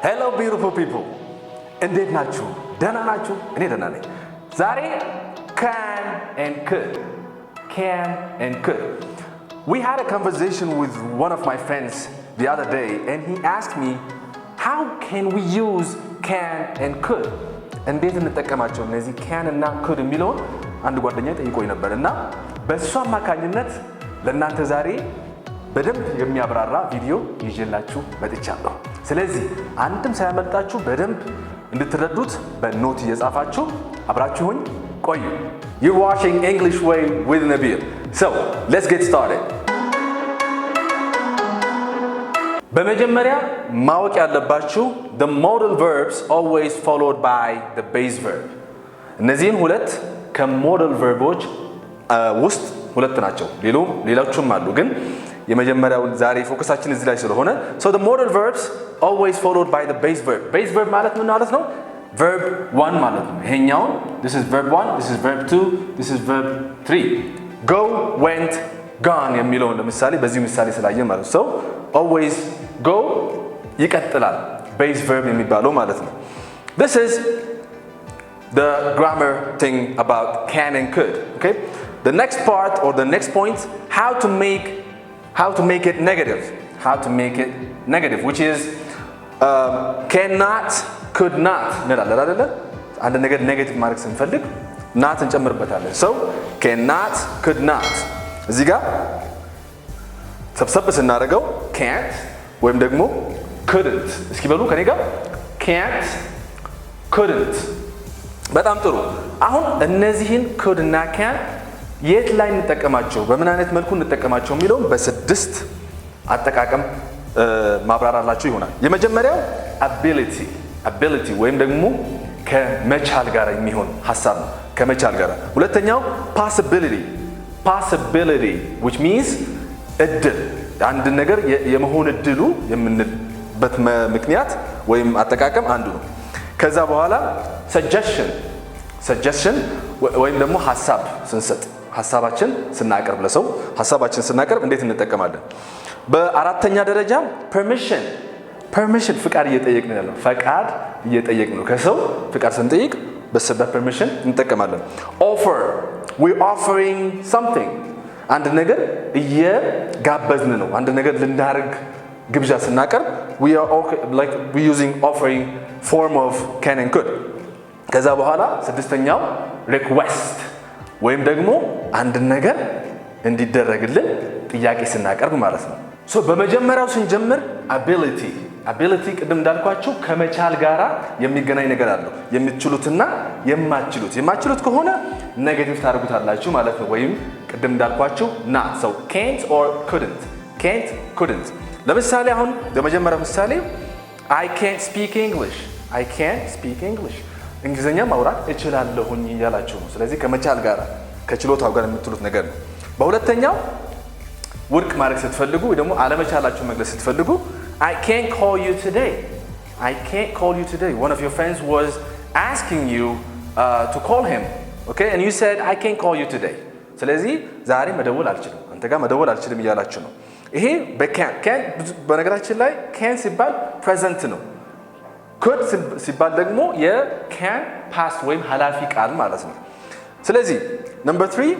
Hello beautiful people. እንዴት ናችሁ? ደህና ናችሁ? እኔ ደህና ነኝ። ዛሬ can and could. We had a conversation with one of my friends the other day and he asked me how can we use can and could? እንዴት እንጠቀማቸው እነዚህ can እና could የሚለውን አንድ ጓደኛዬ ጠይቆኝ ነበርና በእሱ አማካኝነት ለእናንተ ዛሬ በደንብ የሚያብራራ ቪዲዮ ይዤላችሁ መጥቻለሁ። ስለዚህ አንድም ሳያመልጣችሁ በደንብ እንድትረዱት በኖት እየጻፋችሁ አብራችሁኝ ቆዩ። You're watching English Way with Nabil. So, let's get started. በመጀመሪያ ማወቅ ያለባችሁ the modal verbs always followed by the base verb. እነዚህን ሁለት ከሞዴል ቨርቦች ውስጥ ሁለት ናቸው። ሌሎችም አሉ ግን የመጀመሪያው ዛሬ ፎከሳችን እዚህ ላይ ስለሆነ so the modal verbs always followed by the base verb. Base verb ማለት ምን ማለት ነው? verb 1 ማለት ነው። ይሄኛው this is verb 1, this is verb 2, this is verb 3. go, went, gone የሚለውን ለምሳሌ በዚህ ምሳሌ ስላየን ማለት ነው. so always go ይቀጥላል base verb የሚባለው ማለት ነው. this is the grammar thing about can and could. Okay, the next part or the next point, how to make it negative, which is cannot, could not እንላለን አይደለ? አንድ ነገር ኔጌቲቭ ማድረግ ስንፈልግ not እንጨምርበታለን. so cannot, could not እዚህ ጋር ሰብሰብ ስናደርገው can't ወይም ደግሞ couldn't እስኪ በሉ ከኔ ጋር can't, couldn't። በጣም ጥሩ። አሁን እነዚህን could እና can የት ላይ እንጠቀማቸው በምን አይነት መልኩ እንጠቀማቸው የሚለው በስድስት አጠቃቀም ማብራራላችሁ ይሆናል። የመጀመሪያው ability ወይም ደግሞ ከመቻል ጋር የሚሆን ሐሳብ ነው። ከመቻል ጋር። ሁለተኛው possibility which means እድል አንድ ነገር የመሆን እድሉ የምንበት ምክንያት ወይም አጠቃቀም አንዱ ነው። ከዛ በኋላ suggestion ወይም ደግሞ ሐሳብ ስንሰጥ ሐሳባችን ስናቀርብ ለሰው ሐሳባችን ስናቀርብ እንዴት እንጠቀማለን? በአራተኛ ደረጃ permission ፍቃድ እየጠየቅን ነው። ፈቃድ እየጠየቅን ነው። ከሰው ፍቃድ ስንጠይቅ በpermission እንጠቀማለን። offer, we're offering something አንድ ነገር እየጋበዝን ነው። አንድ ነገር ልናደርግ ግብዣ ስናቀርብ we're using offering form of can and could. ከዛ በኋላ ስድስተኛው request ወይም ደግሞ አንድ ነገር እንዲደረግልን ጥያቄ ስናቀርብ ማለት ነው። ሶ በመጀመሪያው ስንጀምር ability ቅድም እንዳልኳችሁ ከመቻል ጋራ የሚገናኝ ነገር አለው። የምትችሉትና የማትችሉት ከሆነ ኔጌቲቭ ታደርጉታላችሁ ማለት ነው። ወይም ቅድም እንዳልኳችሁ not. so can't or couldn't ለምሳሌ አሁን በመጀመሪያው ምሳሌ I can't speak English እንግሊዘኛ ማውራት እችላለሁኝ እያላችሁ ነው። ስለዚህ ከመቻል ጋር ከችሎታው ጋር የምትሉት ነገር ነው። በሁለተኛው ውድቅ ማድረግ ስትፈልጉ ወይ ደግሞ አለመቻላችሁ መግለጽ ስትፈልጉ I can't call you today. One of your friends was asking you to call him. Okay, and you said I can't call you today. ስለዚህ ዛሬ መደወል አልችልም፣ አንተ ጋር መደወል አልችልም እያላችሁ ነው። ይሄ can በነገራችን ላይ can ሲባል present ነው። could ሲባል ደግሞ የcan past ወይም ኃላፊ ቃል ማለት ነው። ስለዚህ number 3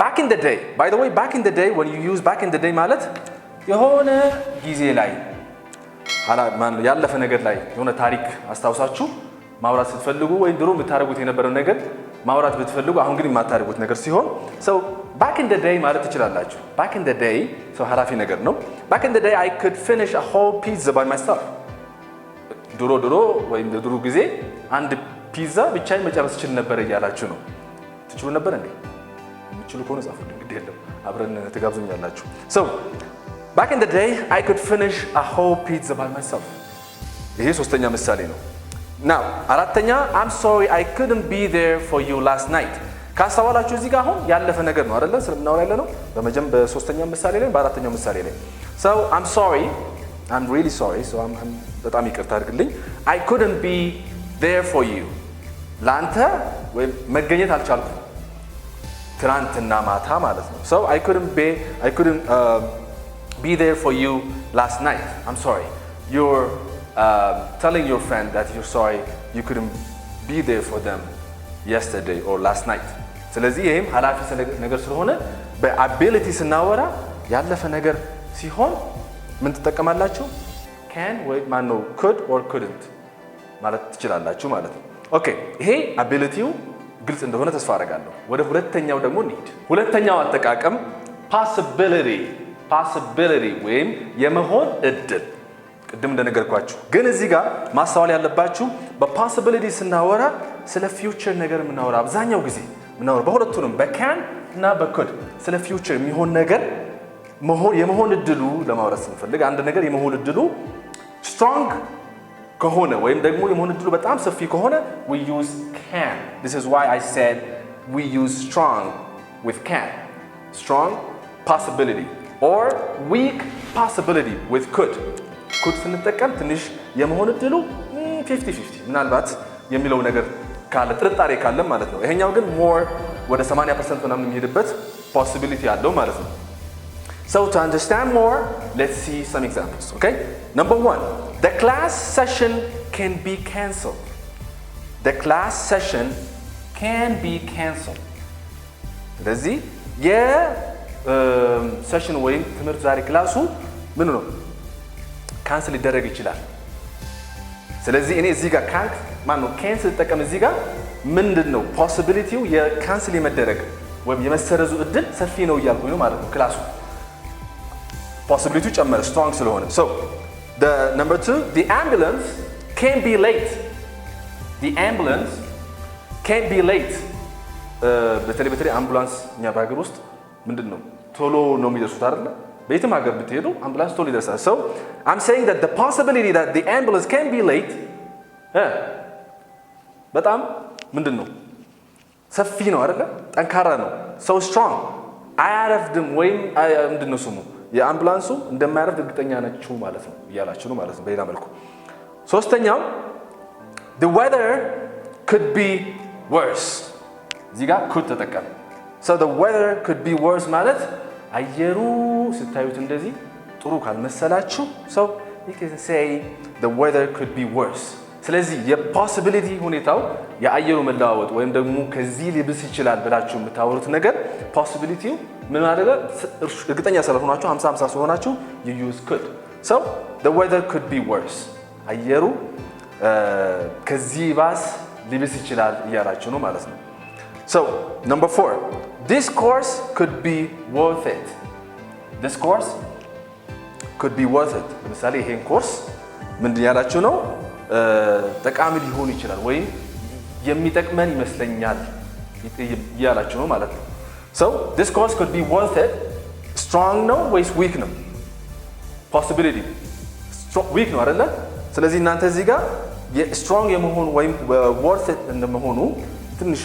back in the day. By the way, back in the day, when you use back in the day ማለት የሆነ ጊዜ ላይ ያለፈ ነገር ላይ የሆነ ታሪክ አስታውሳችሁ ማውራት ስትፈልጉ ወይ ድሮ የምታደርጉት የነበረው ነገር ማውራት ብትፈልጉ አሁን ግን የማታደርጉት ነገር ሲሆን so back in the day ማለት ትችላላችሁ። back in the day so ኃላፊ ነገር ነው። back in the day I could finish a whole pizza by myself. ድሮ ወይም ድሮ ጊዜ አንድ ፒዛ ብቻዬን መጨረስ እችል ነበር እያላችሁ ነው። ትችሉ ነበር እንዴ? የምትችሉ ከሆነ ጻፉልኝ፣ ግድ የለም አብረን ተጋብዙኛላችሁ። so back in the day I could finish a whole pizza by myself. ይሄ ሶስተኛ ምሳሌ ነው። now አራተኛ I'm sorry I couldn't be there for you last night. ካስተዋላችሁ እዚህ ጋር አሁን ያለፈ ነገር ነው አይደለ? ስለምናወራ ያለ ነው በሶስተኛው ምሳሌ ላይ በአራተኛው ምሳሌ ላይ so I'm really sorry, so I'm በጣም ይቅርታ አድርግልኝ I couldn't be there for you. ላንተ ወይ መገኘት አልቻልኩም ትናንትና ማታ ማለት ነው። so I couldn't be there for you last night. I'm sorry. telling your friend that you're sorry you couldn't be there for them yesterday or last night ስለዚህ ይሄም ኃላፊ ነገር ስለሆነ በአቢሊቲ ስናወራ ያለፈ ነገር ሲሆን ምን ተጠቀማላችሁ can ወይ ማን ነው could or couldn't ማለት ትችላላችሁ ማለት ነው ኦኬ ይሄ አቢሊቲው ግልጽ እንደሆነ ተስፋ አደርጋለሁ ወደ ሁለተኛው ደግሞ እንሂድ ሁለተኛው አጠቃቀም possibility ወይም የመሆን እድል ቅድም እንደነገርኳችሁ ግን እዚህ ጋር ማስተዋል ያለባችሁ በpossibility ስናወራ ስለ future ነገር ምናወራ አብዛኛው ጊዜ ምናወራ በሁለቱንም በcan እና በcould ስለ future የሚሆን ነገር የመሆን እድሉ ለማውራት ስንፈልግ አንድ ነገር የመሆን እድሉ strong ከሆነ ወይም ደግሞ የመሆን እድሉ በጣም ሰፊ ከሆነ we use can this is why I said we use strong with can strong possibility or weak possibility with could ስንጠቀም ትንሽ የመሆን እድሉ 50-50 ምናልባት የሚለው ነገር ካለ ጥርጣሬ ካለ ማለት ነው ይሄኛው ግን more ወደ 80% ምናምን የሚሄድበት possibility አለው ማለት ነው So to understand more, let's see some examples, okay? Number 1, the class session can be cancelled. The class session can be cancelled. ስለዚህ የሴሽን ወይም ትምህርት ዛሬ ክላሱ ምን ነው ካንስል ሊደረግ ይችላል ስለዚህ እኔ እዚህ ጋር ካንስል ተጠቀም እዚህ ጋር ምንድነው possibilityው የካንስል የመደረግ ወይም የመሰረዙ እድል ሰፊ ነው እያልኩኝ ነው ማለት ነው ክላሱ possibility ጨመረ strong ስለሆነ so the number 2 the ambulance can be late the ambulance can be late በተለይ አምቡላንስ እኛ በሀገር ውስጥ ምንድነው ቶሎ ነው የሚደርሱት አይደል በየትም ሀገር ብትሄዱ አምቡላንስ ቶሎ ይደርሳል so I'm saying that the possibility that the ambulance can be late በጣም ምንድነው ሰፊ ነው አይደል ጠንካራ ነው so strong አያረፍድም ወይም ምንድነው ስሙ የአምቡላንሱ እንደማያረፍድ እርግጠኛ ናችሁ ማለት ነው ይያላችሁ ነው ማለት ነው በሌላ መልኩ ሶስተኛው the weather could be worse እዚህ ጋር could ተጠቀም so the weather could be worse ማለት አየሩ ስታዩት እንደዚህ ጥሩ ካልመሰላችሁ so you can say the weather could be worse ስለዚህ የፖሲቢሊቲ ሁኔታው የአየሩ መለዋወጥ ወይም ደግሞ ከዚህ ሊብስ ይችላል ብላችሁ የምታወሩት ነገር ፖሲቢሊቲው ምን አደረገ እርግጠኛ ስለሆናችሁ 50-50 ስለሆናችሁ you use could so the weather could be worse አየሩ ከዚህ ባስ ሊብስ ይችላል እያላችሁ ነው ማለት ነው so number 4 this course could be worth it this course could be worth it ለምሳሌ ይሄን ኮርስ ምን ያላችሁ ነው ጠቃሚ ሊሆን ይችላል ወይም የሚጠቅመን ይመስለኛል እያላችሁ ነው ማለት ነው so this course could be worth it strong ነው ወይስ weak ነው possibility weak ነው አይደል ስለዚህ እናንተ እዚህ ጋር strong የመሆኑ ወይም worth it እንደመሆኑ ትንሽ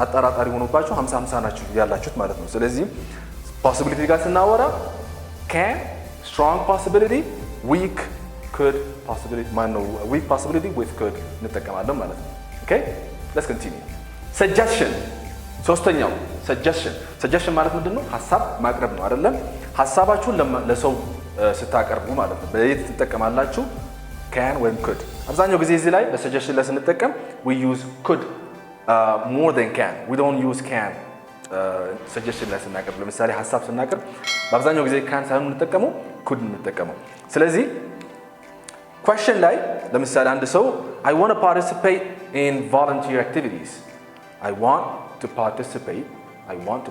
አጣራጣሪ ሆኖባችሁ 50-50 ናችሁ ያላችሁት ማለት ነው ስለዚህ possibility ጋር ስናወራ can strong possibility weak could possibility weak possibility with could እንጠቀማለን ማለት ነው okay let's continue suggestion ሶስተኛው suggestion ማለት ምንድነው ሐሳብ ማቅረብ ነው አይደለም ሐሳባችሁን ለሰው ስታቀርቡ ማለት ነው በየት ትጠቀማላችሁ can ወይም could አብዛኛው ጊዜ እዚህ ላይ በsuggestion ላይ ስንጠቀም we use could more than can we don't use can suggestion ላይ ስናቀርብ ለምሳሌ ሐሳብ ስናቀርብ በአብዛኛው ጊዜ can ሳይሆን እንጠቀመው could እንጠቀመው ስለዚህ question ላይ ለምሳሌ አንድ ሰው I want to participate in volunteer activities I want to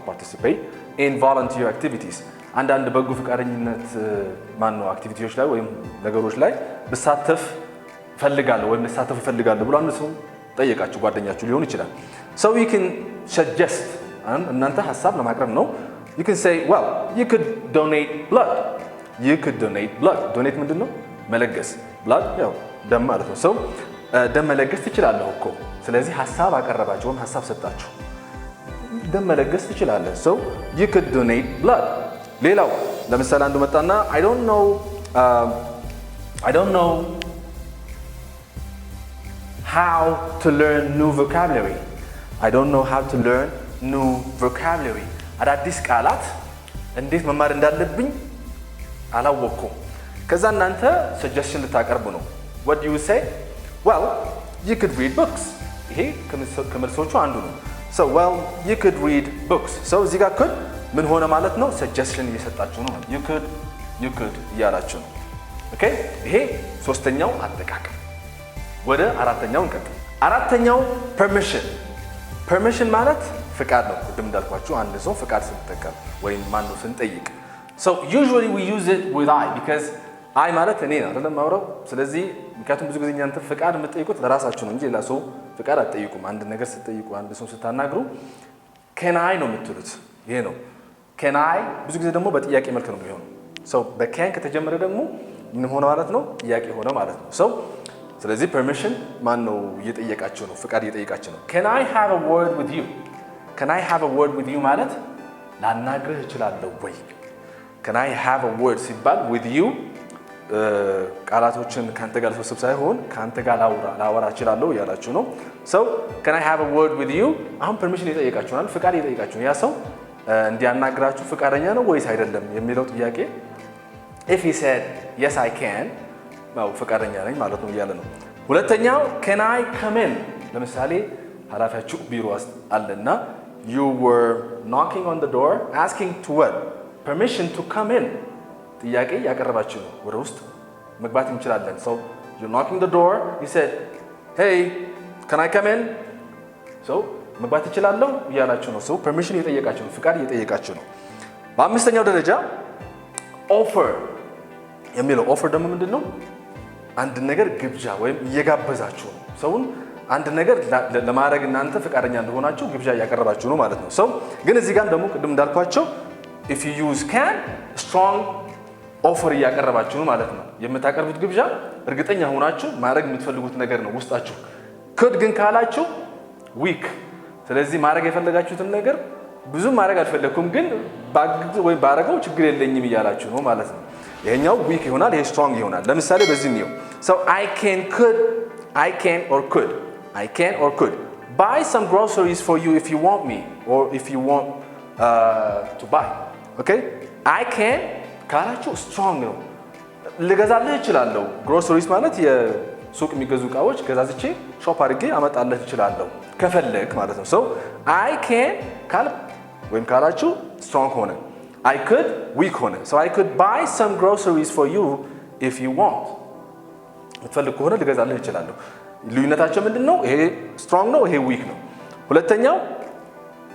participate in volunteer activities አንዳንድ በጎ ፈቃደኝነት አክቲቪቲዎች ላይ ወይም ነገሮች ላይ በሳተፍ ፈልጋለሁ ወይም ለሳተፍ ፈልጋለሁ ብሎ አንድ ሰው ጠየቃችሁ ጓደኛችሁ ሊሆን ይችላል so you can suggest እናንተ ሐሳብ ለማቅረብ ነው you can say well you could donate blood donate ምንድነው መለገስ blood ያው ደም ማለት ነው so ደም መለገስ ትችላለህ እኮ ስለዚህ ሐሳብ አቀረባችሁ ወይም ሐሳብ ሰጣችሁ ደም መለገስ ትችላለህ so you could donate blood ሌላው ለምሳሌ አንዱ መጣና I don't know how to learn new vocabulary አዳዲስ ቃላት እንዴት መማር እንዳለብኝ አላወቅኩም ከዛ እናንተ suggestion ልታቀርቡ ነው what do you say? Well, you could read books. ይሄ ከመልሶቹ አንዱ ነው። So well, you could read books. So እዚህ ጋር could ምን ሆነ ማለት ነው? suggestion እየሰጣችሁ ነው። you could እያላችሁ ነው። ኦኬ ይሄ ሶስተኛው አጠቃቀም። ወደ አራተኛው እንቀጥል። አራተኛው permission ማለት ፍቃድ ነው። ቅድም እንዳልኳችሁ አንድ ሰው ፍቃድ ስንጠቀም ወይም ማን ነው ስንጠይቅ so usually we use it with I because I ማለት እኔ ነው አይደለም ማውራው። ስለዚህ ምክንያቱም ብዙ ጊዜ እናንተ ፍቃድ የምትጠይቁት ለራሳችሁ ነው እንጂ ሌላ ሰው ፍቃድ አትጠይቁም። አንድ ነገር ስትጠይቁ አንድ ሰው ስታናግሩ can I ነው የምትሉት። ይሄ ነው can I። ብዙ ጊዜ ደግሞ በጥያቄ መልክ ነው የሚሆነው። so በcan ከተጀመረ ደግሞ ምን ሆነ ማለት ነው? ጥያቄ ሆነ ማለት ነው። so ስለዚህ permission ማን ነው እየጠየቃችሁ ነው? ፍቃድ እየጠየቃችሁ ነው። can I have a word with you? can I have a word with you ማለት ላናግርህ እችላለሁ ወይ? can I have a word ሲባል with you ቃላቶችን ካንተ ጋር ሰብስብ ሳይሆን ካንተ ጋር ላወራ እችላለሁ እያላችሁ ነው። so can I have a word with you? አሁን permission እየጠየቃችሁናል፣ ፍቃድ እየጠየቃችሁ ያ ሰው እንዲያናግራችሁ ፍቃደኛ ነው ወይስ አይደለም የሚለው ጥያቄ if he said yes I can ነው ፍቃደኛ ነኝ ማለት ነው እያለ ነው። ሁለተኛው can I come in? ለምሳሌ ኃላፊያችሁ ቢሮ ውስጥ አለና you were knocking on the door asking to what? permission to come in ጥያቄ ያቀረባችሁ ነው። ወደ ውስጥ መግባት እንችላለን። so you're knocking the door, you said hey can I come in? so መግባት እችላለሁ እያላችሁ ነው። so permission እየጠየቃችሁ ነው፣ ፍቃድ እየጠየቃችሁ ነው። በአምስተኛው ደረጃ offer የሚለው offer ደግሞ ምንድነው? አንድ ነገር ግብዣ ወይም እየጋበዛችሁ ነው። ሰውን አንድ ነገር ለማድረግ እናንተ ፍቃደኛ እንደሆናችሁ ግብዣ እያቀረባችሁ ነው ማለት ነው። so ግን እዚህ ጋር ደግሞ ቅድም እንዳልኳችሁ if you use can strong offer እያቀረባችሁ ነው ማለት ነው። የምታቀርቡት ግብዣ እርግጠኛ ሆናችሁ ማድረግ የምትፈልጉት ነገር ነው ውስጣችሁ። could ግን ካላችሁ weak። ስለዚህ ማድረግ የፈለጋችሁትን ነገር ብዙ ማድረግ አልፈለኩም ግን ባግዝ ወይ ባረገው ችግር የለኝም እያላችሁ ነው ማለት ነው። ይሄኛው weak ይሆናል፣ ይሄ strong ይሆናል። ለምሳሌ በዚህ ነው so I can or could buy some groceries for you if you want me or if you want to buy. okay I can ካላችሁ strong ነው። ልገዛልህ እችላለሁ። groceries ማለት የሱቅ የሚገዙ እቃዎች ገዛዝቼ ሾፕ አድርጌ አመጣልህ እችላለሁ ከፈለክ ማለት ነው። so I can ካል ወይም ካላችሁ strong ሆነ። I could weak ሆነ። so I could buy some groceries for you if you want. ምትፈልግ ከሆነ ልገዛልህ እችላለሁ። ልዩነታቸው ምንድነው? ይሄ strong ነው፣ ይሄ weak ነው። ሁለተኛው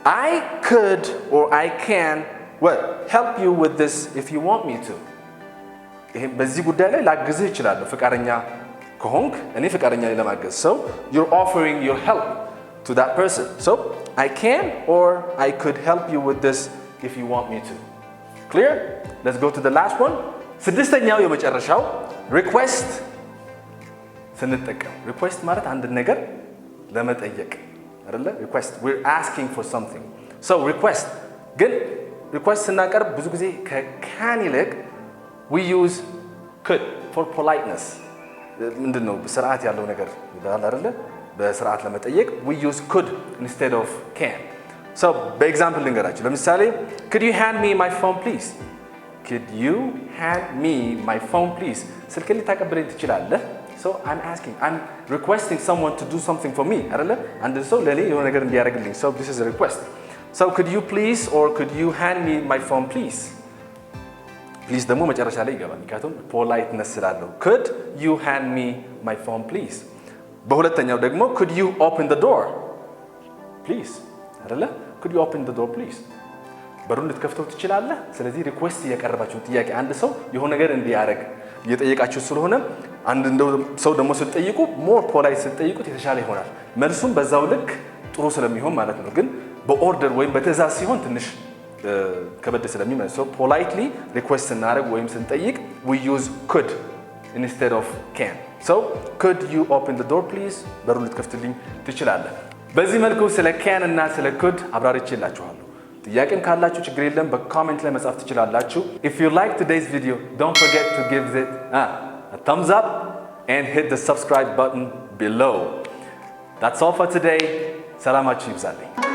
I could or I can what help you with this if you want me to. ይሄ በዚህ ጉዳይ ላይ ላግዝህ እችላለሁ ፍቃደኛ ከሆንክ እኔ ፍቃደኛ ነኝ ለማገዝ። so you're offering your help to that person. so I can or I could help you with this if you want me to. clear? let's go to the last one. ስድስተኛው የመጨረሻው request ስንጠቀም request ማለት አንድ ነገር ለመጠየቅ አይደለ? request we're asking for something. so request ግን request ስናቀርብ ብዙ ጊዜ ከcan ይልቅ we use could for politeness። ምንድነው በስርዓት ያለው ነገር ይባላል አይደለ? በስርዓት ለመጠየቅ we use could instead of can. so በኤግዛምፕል ልንገራችሁ። ለምሳሌ could you hand me my phone please? could you hand me my phone please? ስልክ ልታቀብለኝ ትችላለህ? so I'm requesting someone to do something for me አይደለ? አንድ ሰው ለኔ የሆነ ነገር እንዲያደርግልኝ so this is a request. so could you please or could you hand me my phone please? please ደግሞ መጨረሻ ላይ ይገባል ምክንያቱም politeness ስላለው could you hand me my phone please? በሁለተኛው ደግሞ could you open the door please አይደለ? could you open the door please? በሩን ልትከፍተው ትችላለህ? ስለዚህ ሪኩዌስት እያቀረባችሁ ጥያቄ አንድ ሰው የሆነ ነገር እንዲያደርግ እየጠየቃችሁ ስለሆነ አንድ ሰው ደግሞ ስትጠይቁ more polite ስትጠይቁት የተሻለ ይሆናል። መልሱም በዛው ልክ ጥሩ ስለሚሆን ማለት ነው። ግን በኦርደር ወይም በትዕዛዝ ሲሆን ትንሽ ከበድ ስለሚሆን so politely request ስናደርግ ወይም ስንጠይቅ we use could instead of can. so could you open the door please? በሩን ልትከፍትልኝ ትችላለህ? በዚህ መልኩ ስለ can እና ስለ could አብራርቼላችኋለሁ። ጥያቄም ካላችሁ ችግር የለም በኮሜንት ላይ መጻፍ ትችላላችሁ። if you like today's video don't forget to give it a thumbs up and hit the subscribe button below. that's all for today. ሰላማችሁ ይብዛልኝ።